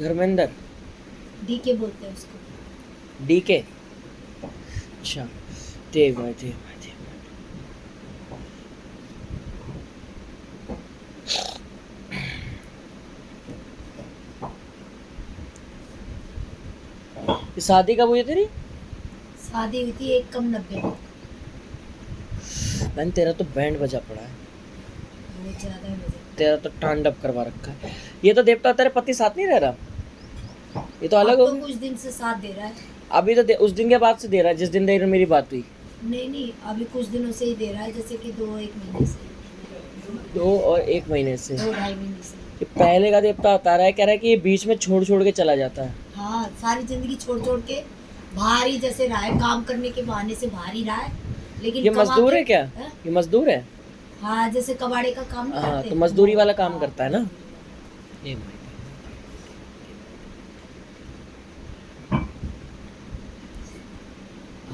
Dharmendra, DK बोलते हैं उसको। डीके। अच्छा, देव भाई, देव भाई, देव भाई। ये शादी कब हुई तेरी? शादी हुई थी 1 कम 90 में। मैंने तेरा तो बैंड बजा पड़ा है, बहुत ज्यादा है मुझे। तेरा तो टांडव करवा रखा है। ये तो देवता तेरे पति साथ नहीं रह रहा, ये तो अलग अब हो तो गया। कुछ दिन से साथ दे रहा है। अभी तो उस दिन के बाद से दे रहा है जिस दिन देर मेरी बात हुई। नहीं नहीं, अभी कुछ दिनों से ही दे रहा है, जैसे कि 2-1 महीने से। 2 और 1 महीने से। 2-2.5 महीने से। ये पहले का देवता बता रहा है, कह रहा है कि ये बीच में छोड़ छोड़ के चला जाता है। हाँ, सारी जिंदगी छोड़ छोड़ के बाहर ही जैसे रहा है, काम करने के बहाने से बाहर ही रहा है, लेकिन ये कमा मजदूर के- है क्या? है? ये मजदूर है। हाँ, जैसे कबाड़े का काम नहीं हाँ, करते? तो मजदूरी वाला काम हाँ, करता है ना। ये भाई,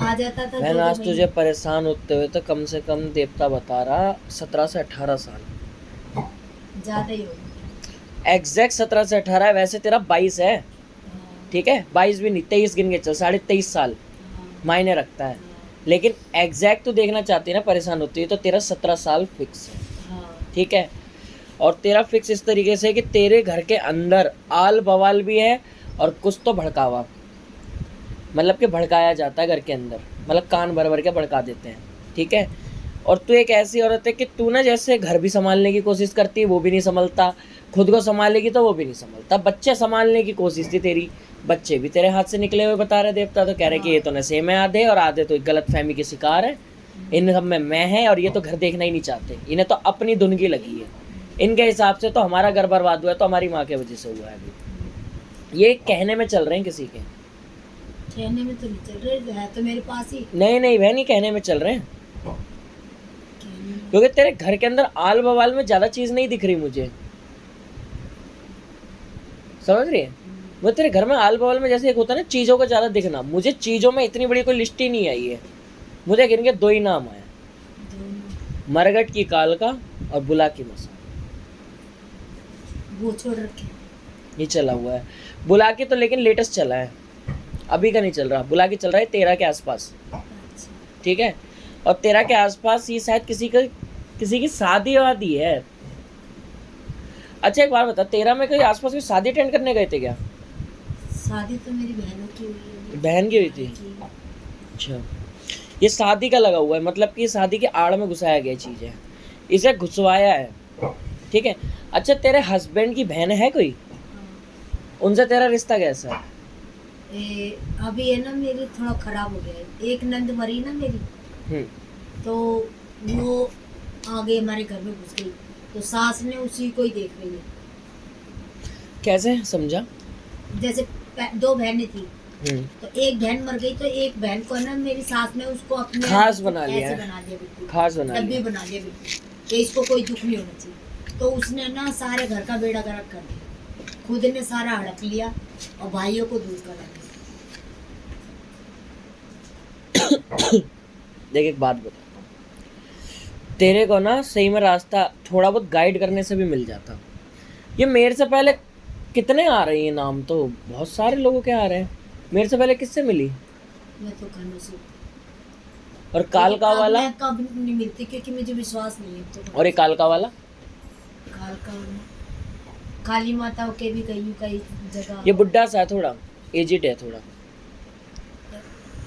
आ जाता था मैं 2-2 आज महीने। तुझे परेशान होते हुए तो कम से कम देवता बता रहा 17 से 18 साल। ज्यादा ही होगा। एग्जैक्ट 17 से 18 है, वैसे तेरा 22 है। हाँ, ठीक है, 22 भी नहीं, 23 गिन के चल, 23.5 साल हाँ, मायने रखता है। हाँ, लेकिन एग्जैक्ट तो देखना चाहती है ना, परेशान होती है, तो तेरा 17 साल फिक्स है। हाँ, ठीक है, और तेरा फिक्स इस तरीके से है कि तेरे घर के अंदर आल बवाल भी है और कुछ तो भड़कावा, मतलब कि भड़काया जाता है घर के अंदर, मतलब कान भर भर के भड़का देते हैं। ठीक है, और तू एक ऐसी औरत है कि तू ना जैसे घर भी संभालने की कोशिश करती है, वो भी नहीं संभलता, खुद को संभालेगी तो वो भी नहीं संभलता, बच्चे संभालने की कोशिश थी तेरी, बच्चे भी तेरे हाथ से निकले हुए बता रहे देवता, तो कह रहे कि ये तो नशे में आधे और आधे तो गलत फहमी के शिकार है, इन सब में मैं है, और ये तो घर देखना ही नहीं चाहते, इन्हें तो अपनी धुनगी लगी है, इनके हिसाब से तो हमारा घर बर्बाद हुआ है तो हमारी माँ के वजह से हुआ है। अभी ये कहने में चल रहे हैं किसी के, कहने में तो नहीं चल रहे, है तो मेरे पास ही। नहीं नहीं बहन, नहीं कहने में चल रहे हैं, कहने में- क्योंकि तेरे घर के अंदर आल बवाल में ज़्यादा चीज़ नहीं दिख रही मुझे, समझ रही है? वो तेरे घर में आल बवाल में जैसे एक होता है ना चीज़ों का ज़्यादा दिखना, मुझे चीज़ों में इतनी बड़ी कोई लिस्ट ही नहीं आई है, मुझे गिन के 2 ही नाम आए, दोनों मरगट की काल का और बुला की मसा, वो छोड़ रखे। ये चला हुआ है। बुला की तो लेकिन लेटेस्ट चला है, अभी का नहीं चल रहा, बुला की चल रहा है 13 के आसपास। अच्छा, ठीक है, और 13 के आसपास ये शायद किसी की शादी वादी है। अच्छा एक बात बता, 13 में कोई आसपास कोई शादी अटेंड करने गए थे क्या? शादी तो मेरी बहनों की हुई है। बहन की हुई थी। अच्छा, ये शादी का लगा हुआ है, मतलब कि शादी के आड़ में घुसाया गया चीज़ है, इसे घुसवाया है। ठीक है, अच्छा तेरे हस्बैंड की बहन है कोई? उनसे तेरा रिश्ता कैसा है? अभी है ना, मेरी थोड़ा खराब हो गया है। एक नंद मरी ना मेरी, हम्म, तो वो आगे हमारे घर में घुस गई, तो सास ने उसी को ही देख रही है। कैसे समझा? जैसे 2 बहनें थी, हम्म, तो एक बहन मर गई, तो एक बहन को ना मेरी सास ने उसको अपने खास बना लिया ऐसे है। बना दिया, बिल्कुल खास बना डब्बी लिया। बना दिया बिल्कुल, कि इसको कोई दुख नहीं होना चाहिए। तो उसने ना सारे घर का बेड़ा गर्क कर दिया, खुद ने सारा हड़प लिया और भाइयों को दूर करा दिया। देख एक बात बता, तेरे को ना सही में रास्ता थोड़ा बहुत गाइड करने से भी मिल जाता। ये मेरे से पहले कितने आ रहे हैं नाम, तो बहुत सारे लोगों के आ रहे हैं। मेरे से पहले किससे मिली? मैं तो घरों से, और कालका लेकिन अब वाला? मैं कब नहीं मिलती, क्योंकि मुझे विश्वास नहीं है। तो और ये कालका वाला? कालका काली माता के भी कई कई जगह। ये बुड्ढा सा है, थोड़ा एजिड है थोड़ा।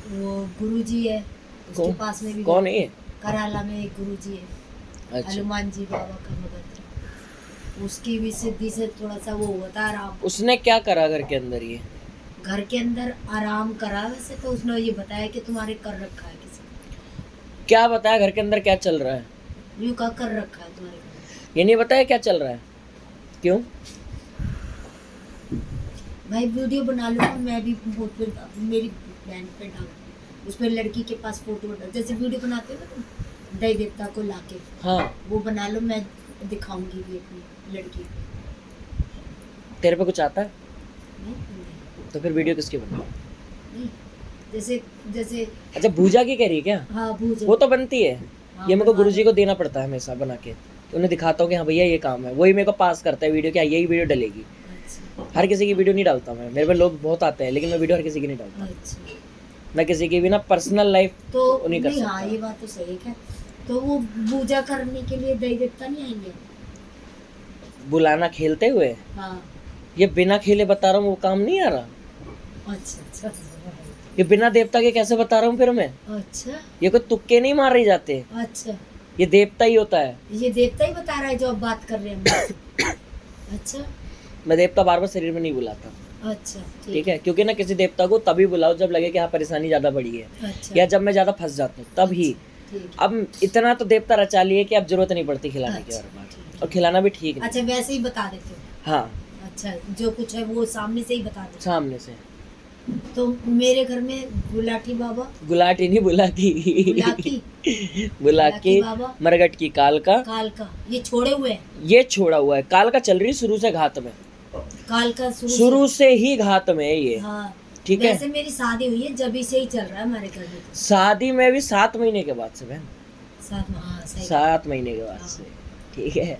वो गुरुजी है, उसके कौन? पास में भी कौन है ये? कराला में एक गुरुजी है, अच्छा, हनुमान जी बाबा का भगत। उसकी भी सिद्धि से थोड़ा सा वो होता है आराम। उसने क्या करा घर के अंदर? ये घर के अंदर आराम करा, वैसे तो उसने ये बताया कि तुम्हारे कर रखा है किसी ने। क्या बताया घर के अंदर क्या चल रहा है? यूं का कर रखा है तुम्हारे घर। ये नहीं बताया क्या चल रहा है? क्यों? भाई वीडियो बना लो, मैं भी मेरी बहन पे डाल, उस पर लड़की के पास फोटो डाल, जैसे वीडियो बनाते हो ना तुम दई देवता को लाके, हाँ, वो बना लो, मैं दिखाऊंगी भी अपनी लड़की को। तेरे पे कुछ आता है नहीं, नहीं, तो फिर वीडियो किसकी बना? नहीं, जैसे जैसे अच्छा, भूजा की कह रही है क्या? हाँ भूज, वो तो बनती है, हाँ, ये मेरे को बनवा गुरुजी लो। को देना पड़ता है हमेशा बना के, तो उन्हें दिखाता हूँ कि हाँ भैया ये काम है, वही मेरे को पास करता है वीडियो, क्या यही वीडियो डलेगी। अच्छा हर किसी की वीडियो नहीं डालता मैं, मेरे पे लोग बहुत आते हैं लेकिन मैं वीडियो हर किसी की नहीं डालता। अच्छा। मैं किसी की भी ना पर्सनल लाइफ तो नहीं कर नहीं, हाँ सकता। ये बात तो सही है। तो वो पूजा करने के लिए दही देवता नहीं आएंगे? बुलाना खेलते हुए, हाँ। ये बिना खेले बता रहा हूँ, वो काम नहीं आ रहा। अच्छा ये बिना देवता के कैसे बता रहा हूँ फिर मैं, अच्छा ये कोई तुक्के नहीं मारे जाते, अच्छा। ये देवता ही होता है। ये देवता ही बता रहा है जो अब बात कर रहे हैं हम लोग। अच्छा मैं देवता बार बार शरीर में नहीं बुलाता, अच्छा ठीक है, क्योंकि ना किसी देवता को तभी बुलाओ जब लगे कि हाँ परेशानी ज्यादा बढ़ी है, अच्छा या जब मैं ज्यादा फंस जाता हूँ तब ही। ठीक है। अब इतना तो देवता रचा लिए कि अब जरूरत नहीं पड़ती खिलाने की, अच्छा, और बात, ठीक है। और खिलाना भी ठीक नहीं। अच्छा वैसे ही बता देते हो? हाँ, अच्छा, जो कुछ है वो सामने से ही बता देते सामने से। हो। तो मेरे घर में गुलाटी बाबा, गुलाटी नहीं, बुलाकी गुलाकी बुलाकी, बाबा, मरगट की काल का, काल का, ये छोड़े हुए हैं। ये छोड़ा हुआ है। काल का चल रही है शुरू से घात में, काल का शुरू से ही घात में है ये, हाँ ठीक है। वैसे मेरी शादी हुई है जब से ही चल रहा है हमारे घर में। शादी में भी 7 महीने के बाद से बहन, साथ में, हाँ सही। 7 महीने के बाद से, ठीक है।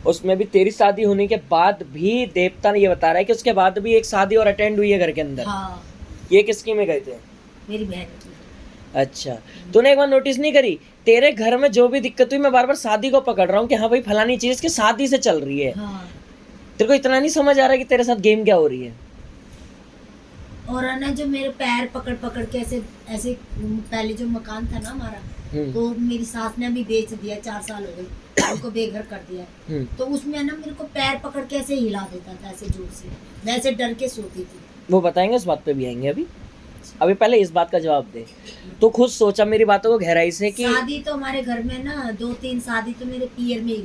उसमें भी तेरी शादी होने के बाद भी देवता ने ये बता रहा है कि उसके बाद भी एक शादी और अटेंड हुई है घर के अंदर। हाँ ये किसकी में गए थे? मेरी बहन की। अच्छा, तूने एक बार नोटिस नहीं करी, तेरे घर में जो भी दिक्कत हुई, मैं बार बार शादी को पकड़ रहा हूँ कि हाँ भाई फलानी चीज की शादी से चल रही है। हाँ। तेरे को इतना नहीं समझ आ रहा कि तेरे साथ गेम क्या हो रही है? और है ना जो मेरे पैर पकड़ पकड़ के ऐसे ऐसे, पहले जो मकान था ना हमारा, तो मेरी सास ने अभी बेच दिया, 4 साल हो गए उनको बेघर कर दिया। तो उसमें है ना मेरे को पैर पकड़ के ऐसे हिला देता था ऐसे जोर से, मैं ऐसे डर के सोती थी। वो बताएंगे, इस बात पे भी आएंगे। अभी पहले इस बात का जवाब दे, तो खुद सोचा मेरी बातों को गहराई से कि शादी तो हमारे घर में ना 2-3 शादी तो मेरे पियर में ही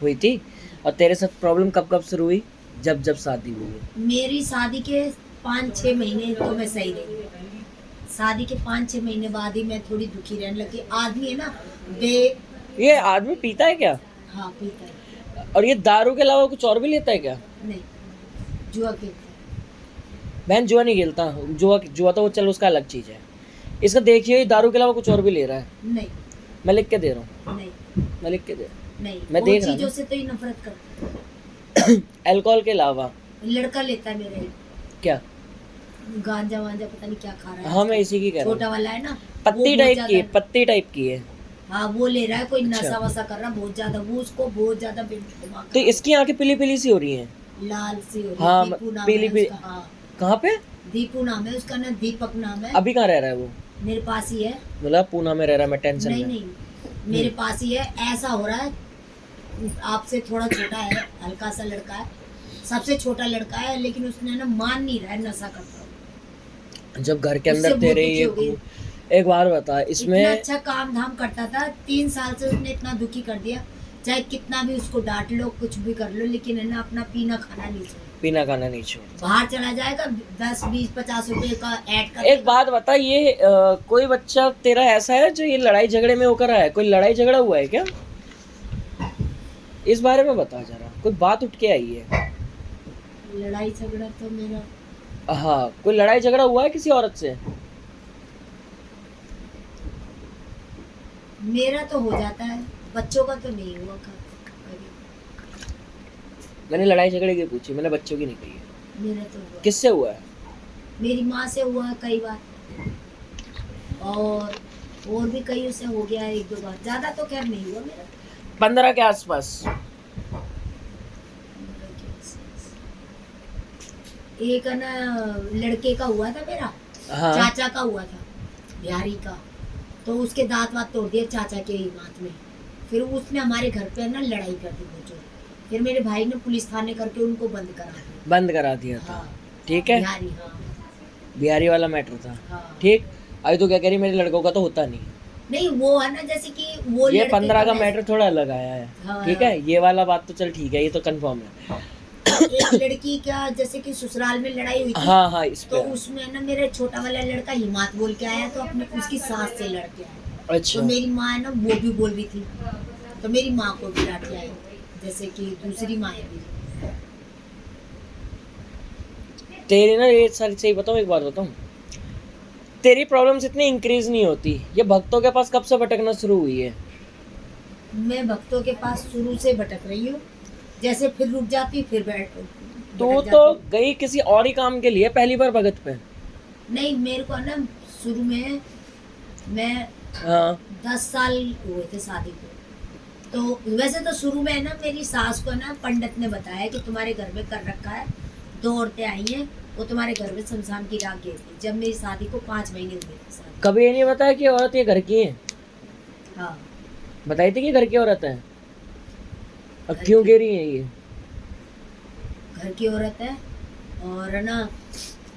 हुई थी। और तेरे साथ प्रॉब्लम कब कब शुरू हुई? जब जब शादी हुई है। मेरी शादी के 5-6 महीने तो मैं सही रही, शादी के 5-6 महीने बाद ही मैं थोड़ी दुखी रहने लगी। आदमी है ना ये आदमी पीता है क्या? हाँ पीता है। और ये दारू के अलावा कुछ और भी लेता है क्या? नहीं, जुआ खेलता है। बहन जुआ नहीं खेलता, जुआ तो चल उसका अलग चीज है। इसका देखिए दारू के अलावा कुछ और भी ले रहा है। नहीं, मैं लिख के दे रहा हूँ, नहीं, मैं लिख के दे, नहीं, मैं देख रहा हूँ। चीजों से तो ही नफरत करता है। अल्कोहल के अलावा लड़का लेता है मेरे, क्या? गांजा वांजा पता नहीं क्या खा रहा है। हाँ मैं इसी की कह रहा हूँ। छोटा वाला है ना, पत्ती वो टाइप बहुत की है, ज्यादा- पत्ती टाइप की है। हाँ वो ले रहा है, कोई अच्छा। नशा वसा कर रहा है बहुत ज्यादा, वो उसको बहुत ज्यादा दिमाग तो इसकी आंखें पीली पीली सी हो रही हैं। लाल सी हो रही है। हाँ, दीपू नाम पीली है पीली। उसका। हाँ कहाँ पे? दीपू नाम है उसका ना, दीपक नाम है। अभी कहाँ रह रहा है वो? मेरे पास ही है। मतलब पूना में रह रहा है, मैं टेंशन नहीं में। नहीं मेरे पास ही है। ऐसा हो रहा है, आपसे थोड़ा छोटा है, हल्का सा लड़का है, सबसे छोटा लड़का है, लेकिन उसने ना मान नहीं रहा है, नशा करता है। जब घर के उससे अंदर तेरे बहुत दुखी हो गई। एक बार बता, इसमें इतना अच्छा काम धाम करता था, 3 साल से उसने इतना दुखी कर दिया। चाहे कितना भी उसको डांट लो, कुछ भी कर लो, लेकिन है ना अपना पीना खाना नहीं छोड़, पीना खाना नहीं छोड़। बाहर चला जाएगा 10, 20, 50 रुपए का ऐड कर एक बात बता, ये कोई बच्चा तेरा ऐसा है जो ये लड़ाई झगड़े में होकर आया है? कोई लड़ाई झगड़ा हुआ है क्या? इस बारे में बता जरा, कोई बात उठ के आई है? लड़ाई झगड़ा तो मेरा, हाँ, कोई लड़ाई झगड़ा हुआ है किसी औरत से? मेरा तो हो जाता है, बच्चों का तो नहीं हुआ कभी। मैंने लड़ाई झगड़े की पूछी, मैंने बच्चों की नहीं कही है। मेरा तो हुआ, किससे हुआ है? मेरी माँ से हुआ कई बार, और भी कई से हो गया 1-2 बार, ज्यादा तो खैर नहीं हुआ मेरा। 15 के आसपास। एक है ना लड़के का हुआ था मेरा, हाँ। चाचा का हुआ था, बिहारी का। तो उसके दांत वात तोड़ दिए चाचा के ही हाथ में। फिर उसने हमारे घर पे ना लड़ाई कर दी बहुत। फिर मेरे भाई ने पुलिस थाने करके उनको बंद करा दिया था। हाँ, ठीक है। बिहारी, हाँ बिहारी वाला मैटर था, हाँ। ठीक। अभी तो क्या कह रही, मेरे लड़कों का तो होता नहीं। नहीं वो है ना, जैसे कि वो ये लड़के 15 का वैसे- मैटर थोड़ा अलग आया है, हाँ, ठीक है। ये वाला बात तो चल ठीक है, ये तो कंफर्म है। एक लड़की का जैसे कि ससुराल में लड़ाई हुई थी। हाँ हाँ, इस तो पे। उसमें ना मेरा छोटा वाला लड़का हिमात बोल के आया, तो अपने उसकी सास से लड़ के आया। अच्छा। तो मेरी माँ है ना वो भी बोल रही थी, तो मेरी माँ को भी डांट आई, जैसे कि दूसरी माँ है मेरी। तेरी ना ये सारी सही बताऊँ, एक बात बताऊँ, तेरी प्रॉब्लम्स इतनी इंक्रीज नहीं होती। ये भक्तों के पास कब से भटकना शुरू हुई है? मैं भक्तों के पास शुरू से भटक रही हूँ, जैसे फिर रुक जाती, फिर तू भटक तो जाती गई किसी और ही काम के लिए पहली बार भगत पे। नहीं, मेरे को ना शुरू में मैं हाँ 10 साल हुए थे शादी को। तो वैसे तो शुरू में ना मेरी सास को ना पंडित ने बताया कि तुम्हारे घर में कर रखा है, 2 औरतें आई हैं, वो तुम्हारे घर में शमशान की राख गई थी। जब मेरी शादी को 5 महीने हुए थे शादी। कभी ये नहीं बताया कि औरत ये घर की है? हाँ, बताई थी कि घर की औरत है? अब घर क्यों की। गिरी है ये? घर की औरत है और ना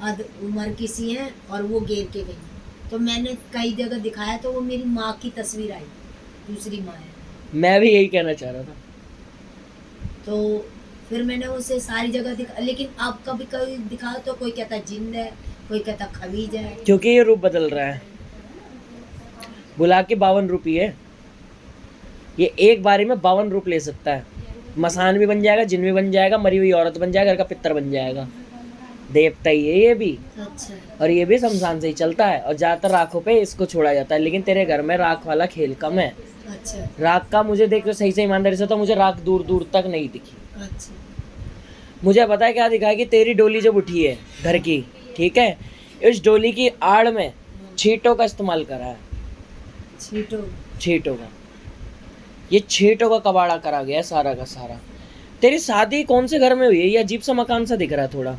अध उम्र की सी है और वो गिर के गई। तो मैंने कई जगह दिखाया तो वो मेरी माँ की तस्वीर आई, दूसरी माँ है। मैं भी यही कहना चाह रहा था। तो फिर मैंने उसे सारी जगह दिखा, लेकिन अब कभी कभी दिखाओ तो कोई कहता जिंद है, कोई कहता खबीज है। क्योंकि ये रूप बदल रहा है। बुला के 52 रूपी है ये, एक बारी में 52 रूप ले सकता है। मसान भी बन जाएगा, जिन भी बन जाएगा, मरी हुई औरत बन जाएगा, घर का पितर बन जाएगा। देवता ही है ये भी, अच्छा, और ये भी शमशान से ही चलता है। और ज्यादातर राखों पे इसको छोड़ा जाता है, लेकिन तेरे घर में राख वाला खेल कम है। अच्छा, राख का मुझे देख तो सही से ईमानदारी से, तो मुझे राख दूर दूर तक नहीं दिखी। अच्छा, मुझे पता है क्या दिखा है कि तेरी डोली जब उठी है घर की, ठीक है, इस डोली की आड़ में छींटों का इस्तेमाल करा है। छींटों का, ये छींटों का कबाड़ा करा गया है सारा का सारा। तेरी शादी कौन से घर में हुई है? ये अजीब सा मकान सा दिख रहा है थोड़ा।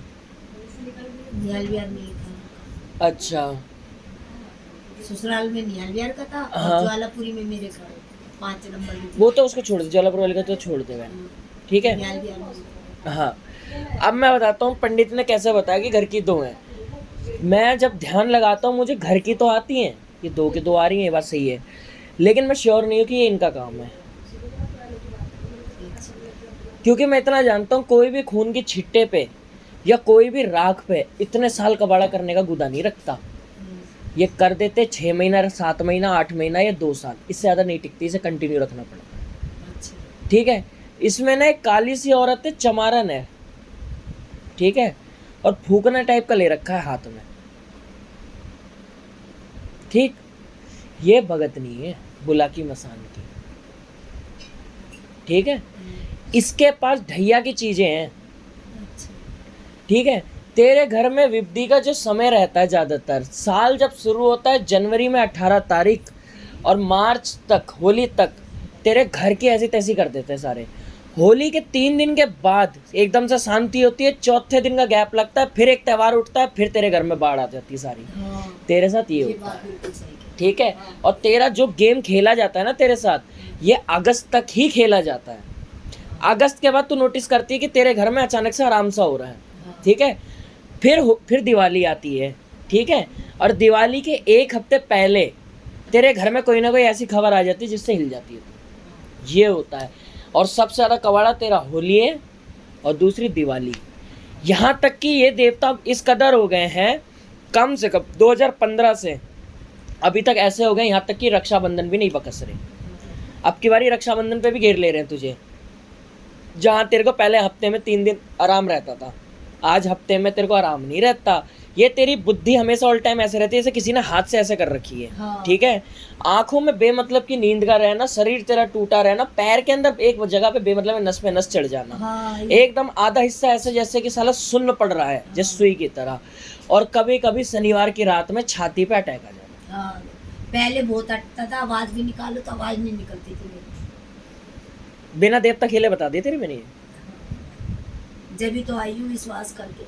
निहाल विहार में ही था। अच्छा, ससुराल में निहाल विहार का था हाँ। और ज्वालापुरी में मेरे घर 5 नंबर में। वो तो उसको छोड़ दे, जलापुर वाले का तो छोड़ दे बहन, ठीक है। निहाल विहार में। हाँ, अब मैं बताता हूँ पंडित ने कैसे बताया कि घर की 2 हैं। मैं जब ध्यान लगाता हूँ मुझे घर की तो आती हैं, ये 2 की 2 आ रही हैं, ये बात सही है, लेकिन मैं श्योर नहीं हूँ कि ये इनका काम है। क्योंकि मैं इतना जानता हूँ कोई भी खून की छिट्टे पे या कोई भी राख पे इतने साल कबाड़ा करने का गुदा नहीं रखता। ये कर देते 6 महीना, 7 महीना, 8 महीना या 2 साल, इससे ज़्यादा नहीं टिकती, इसे कंटिन्यू रखना पड़ता। अच्छा, ठीक है। इसमें ना एक काली सी औरत है, चमारन है, ठीक है, और फूकना टाइप का ले रखा है हाथ में, ठीक। ये भगत नहीं है बुला की मसान की, ठीक है। इसके पास ढैया की चीजें हैं, अच्छा, ठीक है। तेरे घर में विपदी का जो समय रहता है, ज्यादातर साल जब शुरू होता है जनवरी में 18 तारीख और मार्च तक, होली तक, तेरे घर की ऐसी तैसी कर देते हैं सारे। होली के 3 दिन के बाद एकदम से शांति होती है, चौथे दिन का गैप लगता है, फिर एक त्यौहार उठता है, फिर तेरे घर में बाढ़ आ जाती है सारी। हाँ, तेरे साथ ये ये होता बात है, बिल्कुल सही है। ठीक है। और तेरा जो गेम खेला जाता है ना तेरे साथ, ये अगस्त तक ही खेला जाता है। अगस्त के बाद तू नोटिस करती है कि तेरे घर में अचानक से आराम सा हो रहा है, ठीक है। फिर दिवाली आती है, ठीक है, और दिवाली के 1 हफ्ते पहले तेरे घर में कोई ना कोई ऐसी खबर आ जाती है जिससे हिल जाती है तू। ये होता है। और सबसे ज़्यादा कबाड़ा तेरा होली है और दूसरी दिवाली। यहाँ तक कि ये देवता इस कदर हो गए हैं, कम से कम 2015 से अभी तक ऐसे हो गए, यहाँ तक कि रक्षाबंधन भी नहीं बकस रहे। अब की बारी रक्षाबंधन पे भी घेर ले रहे हैं तुझे। जहाँ तेरे को पहले हफ्ते में 3 दिन आराम रहता था, आज हफ्ते में तेरे को आराम नहीं रहता। ये तेरी बुद्धि हमेशा ऑल टाइम ऐसे रहती है जैसे किसी ने हाथ से ऐसे कर रखी है, हाँ। ठीक है। आंखों में बेमतलब की नींद का रहना, शरीर तेरा टूटा रहना, पैर के अंदर एक जगह पे बेमतलब में नस पे नस चढ़ जाना, हाँ, एकदम आधा हिस्सा ऐसे जैसे कि साला सुन्न पड़ रहा है जैसे सुई की तरह। और कभी कभी शनिवार की रात में छाती पे अटैक आ जाना। हाँ, पहले बहुत अटता था, आवाज भी निकालो तो आवाज नहीं निकलती थी मेरी। बिना देवता खेले बता दिए तेरे मैंने। जब भी तो आई हूँ विश्वास करके।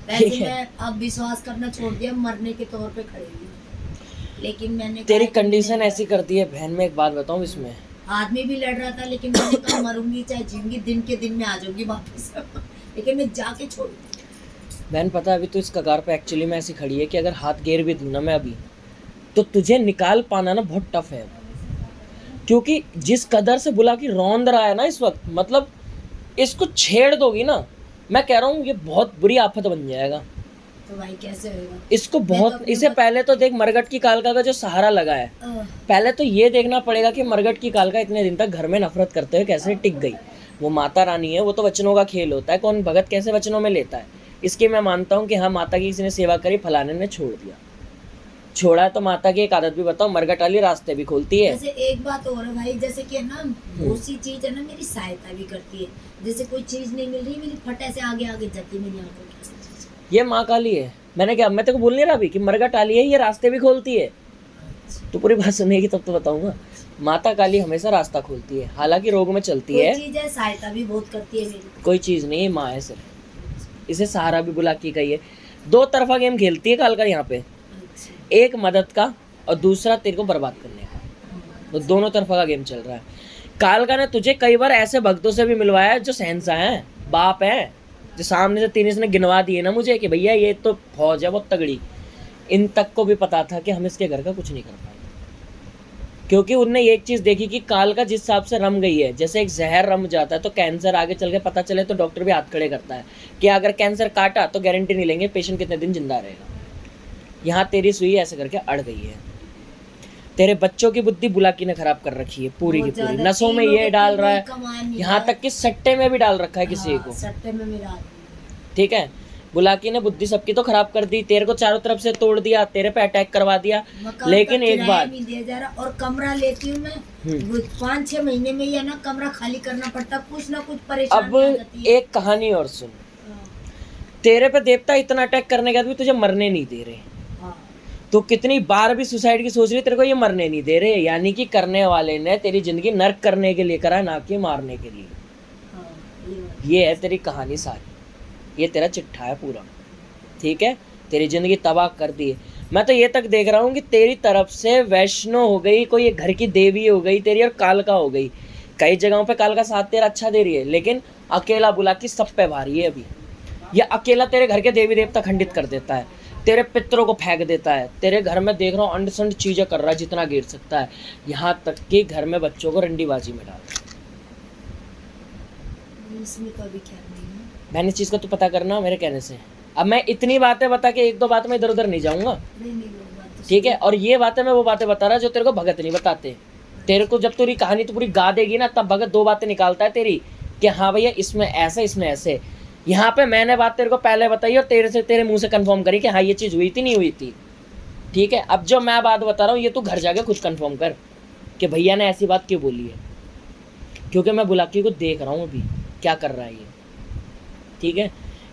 ठीक वैसे है। मैं अब विश्वास करना छोड़ दिया, मरने के तौर पे खड़ी हुई। लेकिन मैंने तेरी कहा कि कंडीशन मैं- ऐसी करती है बहन। में एक बात बताऊं इसमें, आदमी भी लड़ रहा था, लेकिन मैंने कहा मरूंगी चाहे जीऊंगी, दिन के दिन में आ जाऊंगी वापस। लेकिन मैं जाके छोड़ दी। बहन पता है अभी तो इस कगार पे एक्चुअली में ऐसी खड़ी है कि अगर हाथ गेर भी दूँ ना मैं अभी, तो तुझे निकाल पाना ना बहुत टफ है। क्योंकि जिस कदर से बुला की रौंद रहा है ना इस वक्त, मतलब इसको छेड़ दोगी ना, मैं कह रहा हूँ ये बहुत बुरी आफत बन जाएगा। तो भाई कैसे होगा? इसको मैं बहुत तो अपने इसे पहले तो देख, मरगट की कालका का जो सहारा लगा है, पहले तो ये देखना पड़ेगा कि मरगट की कालका इतने दिन तक घर में नफरत करते हुए कैसे टिक गई। वो माता रानी है, वो तो वचनों का खेल होता है, कौन भगत कैसे वचनों में लेता है। इसकी मैं मानता हूँ कि हाँ, माता की किसी ने सेवा करी, फलाने ने छोड़ दिया, छोड़ा है तो माता की एक आदत भी बताओ, मरगट वाली रास्ते भी खोलती है। जैसे एक बात और है भाई, जैसे कि है ना बहुत सी चीज है ना मेरी सहायता भी करती है। जैसे कोई चीज नहीं मिल रही, मेरी फटे से आगे आगे जाती है मेरी आंखों की। ये माँ काली है। मैंने क्या, मैं तेरे को बोल नहीं रहा अभी कि मरगट वाली है, ये रास्ते भी खोलती है। तो पूरी बात सुनेगी तब तो बताऊंगा। माता काली हमेशा रास्ता खोलती है, हालांकि रोग में चलती है। कोई चीज है सहायता भी बहुत करती है मेरी। कोई चीज नहीं, माँ है सिर्फ। इसे सहारा भी बुला के कही है। दो तरफा गेम खेलती है कालका यहाँ पे, एक मदद का और दूसरा तेरे को बर्बाद करने का। तो दोनों तरफा का गेम चल रहा है। कालका ने तुझे कई बार ऐसे भक्तों से भी मिलवाया है जो शहंशाह हैं, बाप हैं, जो सामने से 3 इसने गिनवा दिए ना मुझे कि भैया ये तो फौज है बहुत तगड़ी। इन तक को भी पता था कि हम इसके घर का कुछ नहीं कर पाएंगे, क्योंकि उनने एक चीज़ देखी कि कालका जिस हिसाब से रम गई है, जैसे एक जहर रम जाता है तो कैंसर आगे चल के पता चले तो डॉक्टर भी हाथ खड़े करता है कि अगर कैंसर काटा तो गारंटी नहीं लेंगे पेशेंट कितने दिन जिंदा रहेगा। यहाँ तेरी सुई ऐसे करके अड़ गई है। तेरे बच्चों की बुद्धि बुलाकी ने खराब कर रखी है पूरी की पूरी। नसों में ये डाल रहा है, यहाँ तक कि सट्टे में भी डाल रखा है किसी को। सट्टे में भी डाल, ठीक है, बुलाकी ने बुद्धि सबकी तो खराब कर दी, तेरे को चारों तरफ से तोड़ दिया, तेरे पे अटैक करवा दिया। लेकिन एक बात नहीं दिया जा रहा, और कमरा लेती हूँ मैं 5-6 महीने में ही ना कमरा खाली करना पड़ता, कुछ ना कुछ परेशानी अब आ जाती है। एक कहानी और सुन, तेरे पे देवता इतना अटैक करने के बाद भी तुझे मरने नहीं दे रहे। तो कितनी बार भी सुसाइड की सोच रही, तेरे को ये मरने नहीं दे रहे। यानी कि करने वाले ने तेरी जिंदगी नर्क करने के लिए करा, ना कि मारने के लिए। ये है तेरी कहानी सारी, ये तेरा चिट्ठा है पूरा। ठीक है, तेरी जिंदगी तबाह कर दी है। मैं तो ये तक देख रहा हूँ कि तेरी तरफ से वैष्णो हो गई, कोई घर की देवी हो गई तेरी, और कालका हो गई। कई जगहों पे कालका साथ तेरा अच्छा दे रही है, लेकिन अकेला बुला के सब पे भारी है अभी। ये अकेला तेरे घर के देवी देवता खंडित कर देता है, तेरे पितरों को फेंक देता है। तेरे घर में देख रहा हूँ अंड संड चीजें कर रहा है जितना गिर सकता है, यहाँ तक कि घर में बच्चों को रंडीबाजी में डाल। इसमें तो अभी क्या नहीं है। मैंने इस चीज़ का तो पता करना मेरे कहने से। अब मैं इतनी बातें बता के 1-2 बात में इधर उधर नहीं जाऊँगा, ठीक है। और ये बातें मैं वो बातें बता रहा जो तेरे को भगत नहीं बताते। तेरे को जब तेरी कहानी तो पूरी गा देगी ना, तब भगत 2 बातें निकालता है तेरी कि हाँ भैया इसमें ऐसे इसमें ऐसे। यहाँ पे मैंने बात तेरे को पहले बताई और तेरे मुंह से कंफर्म करी कि हाँ ये चीज़ हुई थी नहीं हुई थी, ठीक है। अब जो मैं बात बता रहा हूँ ये तू घर जाके खुद कंफर्म कर कि भैया ने ऐसी बात क्यों बोली है, क्योंकि मैं बुलाकी को देख रहा हूँ अभी क्या कर रहा है ये, ठीक है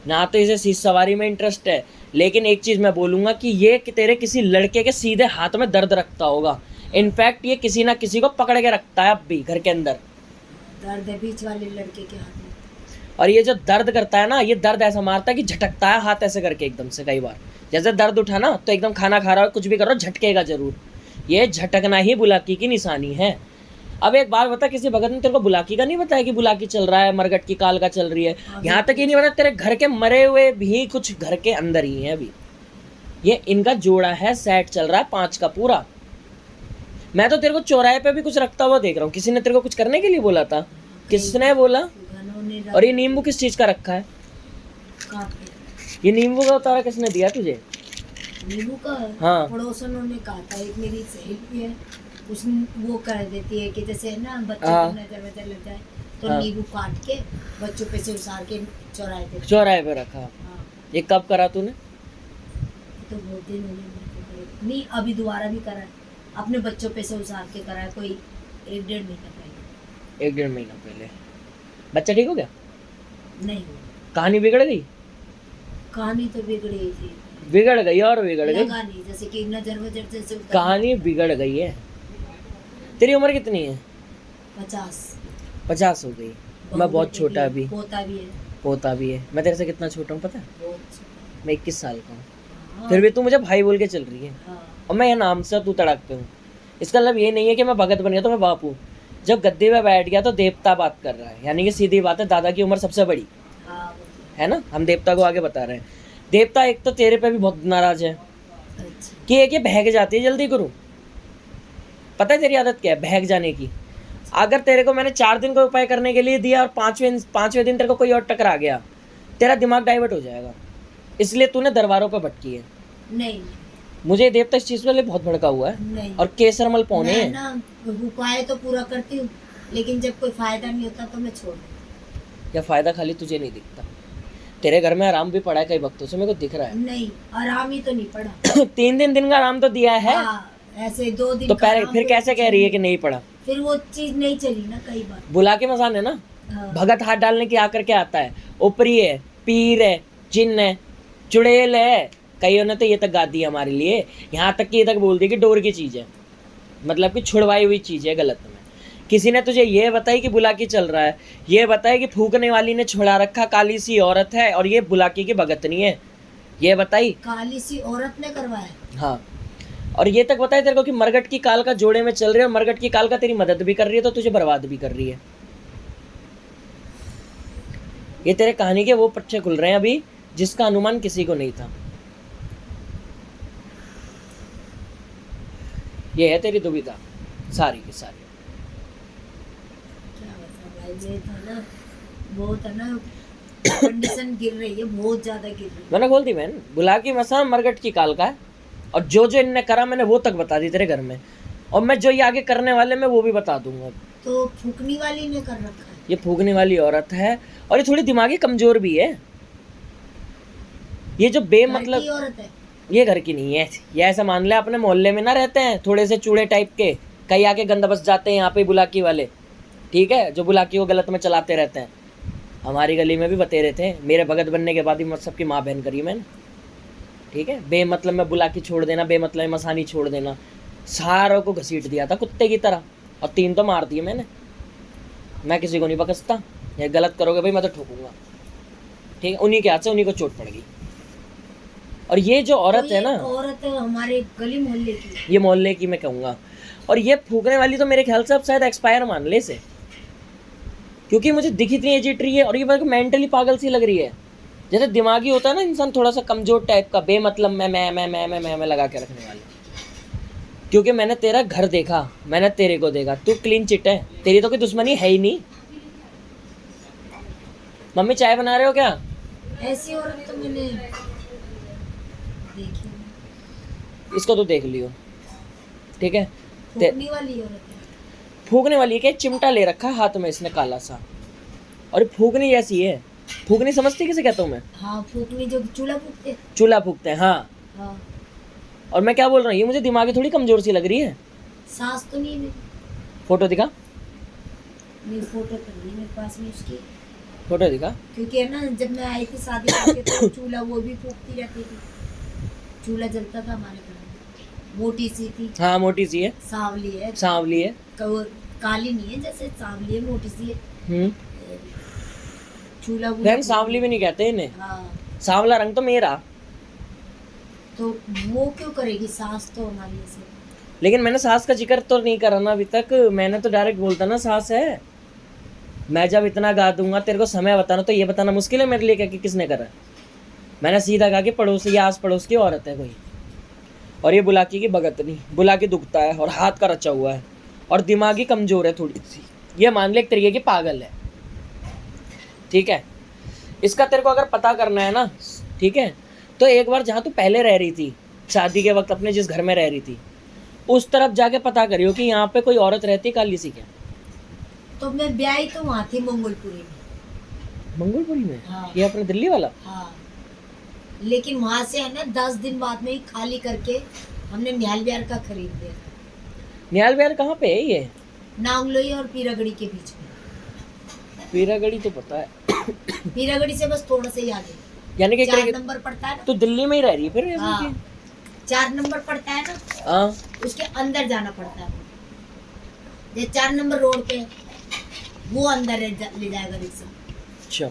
ना। तो इसे शीश सवारी में इंटरेस्ट है, लेकिन एक चीज़ मैं बोलूँगा कि ये कि तेरे किसी लड़के के सीधे हाथ में दर्द रखता होगा। इनफैक्ट ये किसी ना किसी को पकड़ के रखता है अब भी घर के अंदर, दर्द है बीच वाले लड़के के हाथ में। और ये जो दर्द करता है ना, ये दर्द ऐसा मारता है कि झटकता है हाथ ऐसे करके एकदम से। कई बार जैसे दर्द उठा ना तो एकदम खाना खा रहा हो कुछ भी कर रहा हो झटकेगा जरूर। ये झटकना ही बुलाकी की निशानी है। अब एक बात बता, किसी भगत ने तेरे को बुलाकी का नहीं बताया कि बुलाकी चल रहा है, मरगट की काल का चल रही है। यहाँ तक ही नहीं बता तेरे घर के मरे हुए भी कुछ घर के अंदर ही है अभी। ये इनका जोड़ा है, सेट चल रहा है 5 का पूरा। मैं तो तेरे को चौराहे पे भी कुछ रखता हुआ देख रहा हूँ। किसी ने तेरे को कुछ करने के लिए बोला था? किसने बोला? और ये नींबू किस चीज का रखा है? ये नींबू का उतारा किसने दिया तुझे? नींबू का? हाँ, पड़ोसनों ने कहा था। एक मेरी सहेली है, उसने वो कर देती है कि जैसे है ना बच्चों को नजर वजर लग जाए तो नींबू काट के बच्चों पे से उसार के चौराहे पे रखा। ये कब करा तूने? तो बहुत दिन हो गए। नहीं, अभी दोबारा भी करा है, अपने बच्चों पे से उसार के करा है, कोई 1-1.5 महीना पहले। 1-1.5 महीना पहले। बच्चा ठीक हो गया? नहीं। कहानी बिगड़ गई? कहानी तो बिगड़ी थी, बिगड़ गई और बिगड़ गई। जैसे कि नजर वजर जैसे कहानी बिगड़ गई है। तेरी उम्र कितनी है? 50 हो गई। मैं बहुत छोटा अभी। पोता भी है। मैं तेरे से कितना छोटा हूँ पता है? मैं 21 साल का हूँ। फिर भी तू मुझे भाई बोल के चल रही है। और मैं ये नाम से तू तड़क पे हूँ। इसका मतलब ये नहीं है कि मैं भगत बन गया तो मैं बाप हूँ। जब गद्दे पे बैठ गया तो देवता बात कर रहा है, यानी कि सीधी बात है, दादा की उम्र सबसे बड़ी है ना। हम देवता को आगे बता रहे हैं। देवता एक तो तेरे पे भी बहुत नाराज है कि एक ये बहक जाती है जल्दी करूँ। पता है तेरी आदत क्या है? बहक जाने की। अगर तेरे को मैंने 4 दिन का उपाय करने के लिए दिया और 5वें दिन तेरे को कोई और टकरा गया, तेरा दिमाग डाइवर्ट हो जाएगा। इसलिए तूने दरबारों पे भटकी है। नहीं, मुझे देवता इस चीज के लिए बहुत भड़का हुआ है। नहीं। और केसरमल पौने है ना, उपाय तो पूरा करती हूँ, लेकिन जब कोई फायदा नहीं होता तो मैं छोड़ देती हूँ। या फायदा खाली तुझे नहीं दिखता? तेरे घर में आराम भी पड़ा है कई वक्तों से, मेरे को दिख रहा है। नहीं, आराम ही तो नहीं पड़ा। 3 दिन का आराम तो दिया है। हाँ, ऐसे 2 दिन तो का आराम फिर तो कैसे कह रही है कि नहीं पड़ा? फिर वो चीज नहीं चली ना कई बार। बुला के मसाने ना, हाँ। भगत हाथ डालने की आकर के आता है, ऊपरी है, पीर है, जिन्न है, चुड़ैल है, कईयों ने तो ये तक गा दी हमारे लिए, यहाँ तक कि ये तक बोल दी कि डोर की चीज़ है, मतलब कि छुड़वाई हुई चीज़ है गलत में। किसी ने तुझे ये बताई कि बुलाकी चल रहा है, ये बताया कि फूकने वाली ने छुड़ा रखा, काली सी औरत है और ये बुलाकी की भगतनी है, ये बताई? काली सी औरत ने करवाया। हाँ, और ये तक बताया तेरे को कि मरगट की काल का जोड़े में चल रही है और मरगट की काल का तेरी मदद भी कर रही है, तो तुझे बर्बाद भी कर रही है। ये तेरे कहानी के वो पट्टे खुल रहे हैं अभी जिसका अनुमान किसी को नहीं था। ये है तेरी दुविधा सारी की सारी। क्या बता भाई, ये था ना, बहुत है ना, कंडीशन गिर रही है, बहुत ज्यादा गिर रही है। मैंने खोल दी बहन, बुला की मसा मरगट की काल का है, और जो जो इनने करा मैंने वो तक बता दी तेरे घर में, और मैं जो ये आगे करने वाले मैं वो भी बता दूंगा। तो फूकनी वाली ने कर रखा है। ये फूकने वाली औरत है और ये थोड़ी दिमागी कमजोर भी है। ये जो बेमतलब लड़की औरत है। ये घर की नहीं है, ये ऐसा मान ले अपने मोहल्ले में ना रहते हैं थोड़े से चूड़े टाइप के, कई आके गंदा बस जाते हैं यहाँ पे बुलाकी वाले, ठीक है, जो बुलाकी को गलत में चलाते रहते हैं। हमारी गली में भी बतेरे थे, मेरे भगत बनने के बाद ही सबकी माँ बहन करी मैंने, ठीक है। बेमतलब में बुलाकी छोड़ देना, बेमतलब में मसानी छोड़ देना, सारों को घसीट दिया था कुत्ते की तरह, और 3 तो मार दिए मैंने। मैं किसी को नहीं बकसता, ये गलत करोगे भाई मैं तो ठोकूंगा, ठीक है। उन्हीं के हाथ से उन्हीं को चोट पड़ गई। और ये जो औरत है ना, औरत हमारे गली मोहल्ले की, ये मोहल्ले की मैं कहूँगा, और ये फूकने वाली तो मेरे ख्याल से अब शायद एक्सपायर मान ले से, क्योंकि मुझे दिख इतनी एजिट रही है और ये मेरे को मेंटली पागल सी लग रही है। जैसे दिमागी होता है ना इंसान थोड़ा सा कमजोर टाइप का, बेमतलब मैं लगा के रखने वाली। क्योंकि मैंने तेरा घर देखा, मैंने तेरे को देखा, तू क्लीन चिट है, तेरी तो कोई दुश्मनी है ही नहीं। मम्मी चाय बना रहे हो क्या? ऐसी औरत तो मैंने देखी। इसको तो देख लियो, ठीक है। फूकने वाली औरत है। फूकने वाली क्या, चिमटा ले रखा है हाथ में इसने काला सा, और फूकनी जैसी है। फूकनी समझती किसे कहता हूँ मैं? हाँ, फूकनी जो चूल्हा फूकते। चूल्हा फूकते हैं, हाँ। हाँ। और मैं क्या बोल रहा हूँ, ये मुझे दिमागी थोड़ी कमजोर सी लग रही है। सास तो नहीं है मेरी। फोटो दिखा, मेरी फोटो तो नहीं मेरे पास में उसकी। फोटो दिखा। क्योंकि है ना, जब मैं आई थी शादी करके तो चूल्हा वो भी फूकती रहती थी, चूल्हा जलता था हमारे घर में। मोटी सी थी। हाँ मोटी सी है, सांवली है। सांवली है, काली नहीं है, जैसे सांवली है, मोटी सी है। चूल्हा बहन सांवली भी नहीं कहते इन्हें। हाँ। सांवला रंग तो मेरा। तो वो क्यों करेगी, सास तो हमारी ऐसे। लेकिन मैंने सास का जिक्र तो नहीं करा ना अभी तक, मैंने तो डायरेक्ट बोलता ना सास है। मैं जब इतना गा दूंगा तेरे को समय बताना, तो ये बताना मुश्किल है मेरे लिए क्या कि किसने करा। मैंने सीधा कहा कि पड़ोस या आस पड़ोस की औरत है कोई, और ये बुलाकी की भगतनी, बुलाकी दुखता है और हाथ का रचा हुआ है और दिमागी कमजोर है थोड़ी सी, ये मान ले एक तरीके की पागल है, ठीक है। इसका तेरे को अगर पता करना है ना, ठीक है, तो एक बार जहाँ तू पहले रह रही थी शादी के वक्त, अपने जिस घर में रह रही थी, उस तरफ जाके पता करियो कि यहाँ पे कोई औरत रहती काली सी क्या। तो मैं ब्याही तो वहाँ थी मंगोलपुरी में। मंगोलपुरी में? हाँ। ये अपने दिल्ली वाला? हाँ, लेकिन वहाँ से है ना 10 दिन बाद में ही खाली करके हमने निहाल बिहार का खरीद लिया। निहाल बिहार कहाँ पे है ये? नांगलोई और पीरागढ़ी के बीच में। पीरागढ़ी तो पता है। पीरागढ़ी से बस थोड़ा से ही आगे, यानी कि 4 नंबर पड़ता है ना। तो दिल्ली में ही रह रही है फिर? हाँ, 4 नंबर पड़ता है ना। हाँ, उसके अंदर जाना पड़ता है। ये 4 नंबर रोड पे वो अंदर ले जाएगा रिक्शा। अच्छा।